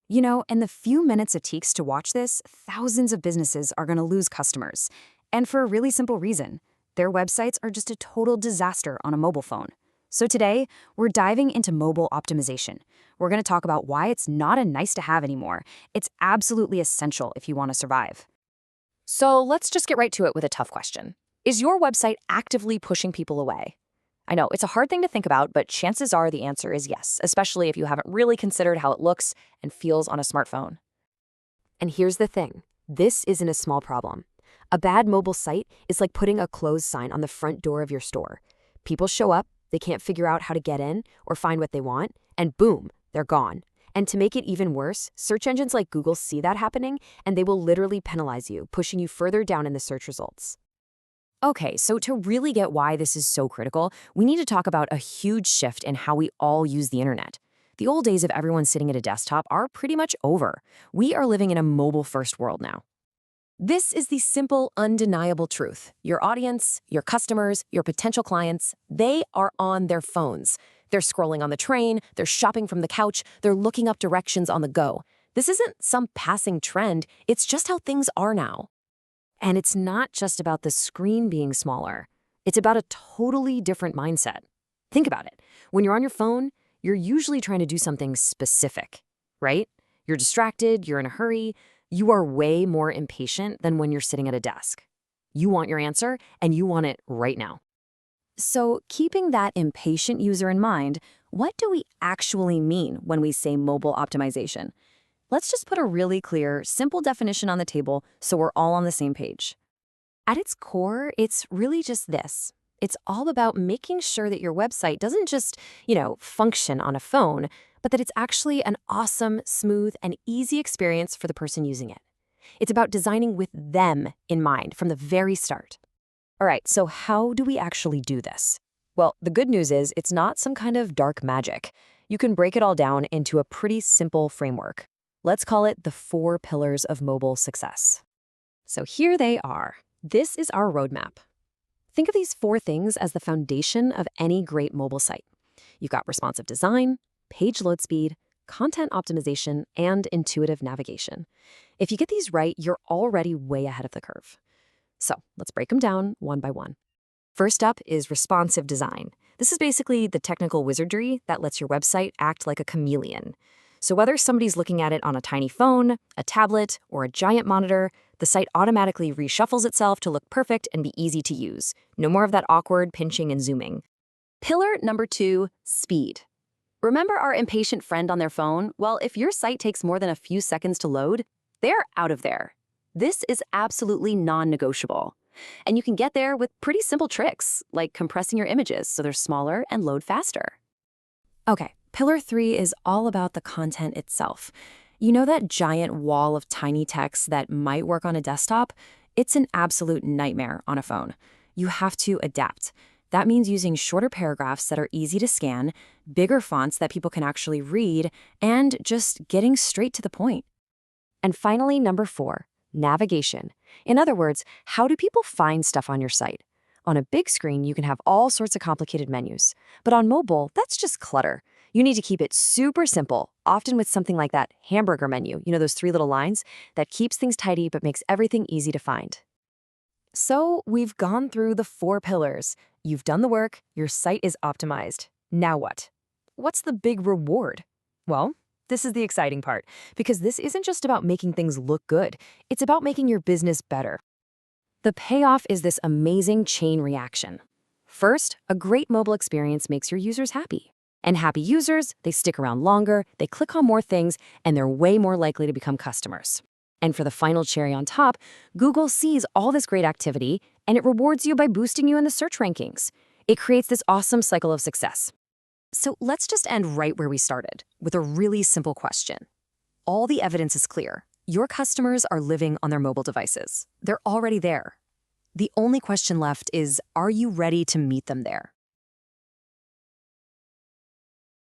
In the few minutes it takes to watch this, thousands of businesses are going to lose customers. And for a really simple reason. Their websites are just a total disaster on a mobile phone. So today, we're diving into mobile optimization. We're going to talk about why it's not a nice to have anymore. It's absolutely essential if you want to survive. So let's just get right to it with a tough question. Is your website actively pushing people away? I know, it's a hard thing to think about, but chances are the answer is yes, especially if you haven't really considered how it looks and feels on a smartphone. And here's the thing, this isn't a small problem. A bad mobile site is like putting a closed sign on the front door of your store. People show up, they can't figure out how to get in or find what they want, and boom, they're gone. And to make it even worse, search engines like Google see that happening, and they will literally penalize you, pushing you further down in the search results. Okay, so to really get why this is so critical, we need to talk about a huge shift in how we all use the internet. The old days of everyone sitting at a desktop are pretty much over. We are living in a mobile-first world now. This is the simple, undeniable truth. Your audience, your customers, your potential clients, they are on their phones. They're scrolling on the train, they're shopping from the couch, they're looking up directions on the go. This isn't some passing trend, it's just how things are now. And it's not just about the screen being smaller. It's about a totally different mindset. Think about it. When you're on your phone, you're usually trying to do something specific, right? You're distracted, you're in a hurry. You are way more impatient than when you're sitting at a desk. You want your answer, and you want it right now. So, keeping that impatient user in mind, what do we actually mean when we say mobile optimization? Let's just put a really clear, simple definition on the table so we're all on the same page. At its core, it's really just this. It's all about making sure that your website doesn't just, function on a phone, but that it's actually an awesome, smooth, and easy experience for the person using it. It's about designing with them in mind from the very start. All right, so how do we actually do this? Well, the good news is it's not some kind of dark magic. You can break it all down into a pretty simple framework. Let's call it the 4 pillars of mobile success. So here they are. This is our roadmap. Think of these 4 things as the foundation of any great mobile site. You've got responsive design, page load speed, content optimization, and intuitive navigation. If you get these right, you're already way ahead of the curve. So let's break them down one by one. First up is responsive design. This is basically the technical wizardry that lets your website act like a chameleon. So whether somebody's looking at it on a tiny phone, a tablet, or a giant monitor, the site automatically reshuffles itself to look perfect and be easy to use. No more of that awkward pinching and zooming. Pillar number 2, speed. Remember our impatient friend on their phone? Well, if your site takes more than a few seconds to load, they're out of there. This is absolutely non-negotiable. And you can get there with pretty simple tricks, like compressing your images so they're smaller and load faster. Okay, pillar 3 is all about the content itself. You know that giant wall of tiny text that might work on a desktop? It's an absolute nightmare on a phone. You have to adapt. That means using shorter paragraphs that are easy to scan, bigger fonts that people can actually read, and just getting straight to the point. And finally, number 4, navigation. In other words, how do people find stuff on your site? On a big screen, you can have all sorts of complicated menus. But on mobile, that's just clutter. You need to keep it super simple, often with something like that hamburger menu, those 3 little lines, that keeps things tidy but makes everything easy to find. So we've gone through the 4 pillars. You've done the work, your site is optimized. Now what? What's the big reward? Well, this is the exciting part, because this isn't just about making things look good. It's about making your business better. The payoff is this amazing chain reaction. First, a great mobile experience makes your users happy. And happy users, they stick around longer, they click on more things, and they're way more likely to become customers. And for the final cherry on top, Google sees all this great activity, and it rewards you by boosting you in the search rankings. It creates this awesome cycle of success. So let's just end right where we started, with a really simple question. All the evidence is clear. Your customers are living on their mobile devices. They're already there. The only question left is, are you ready to meet them there?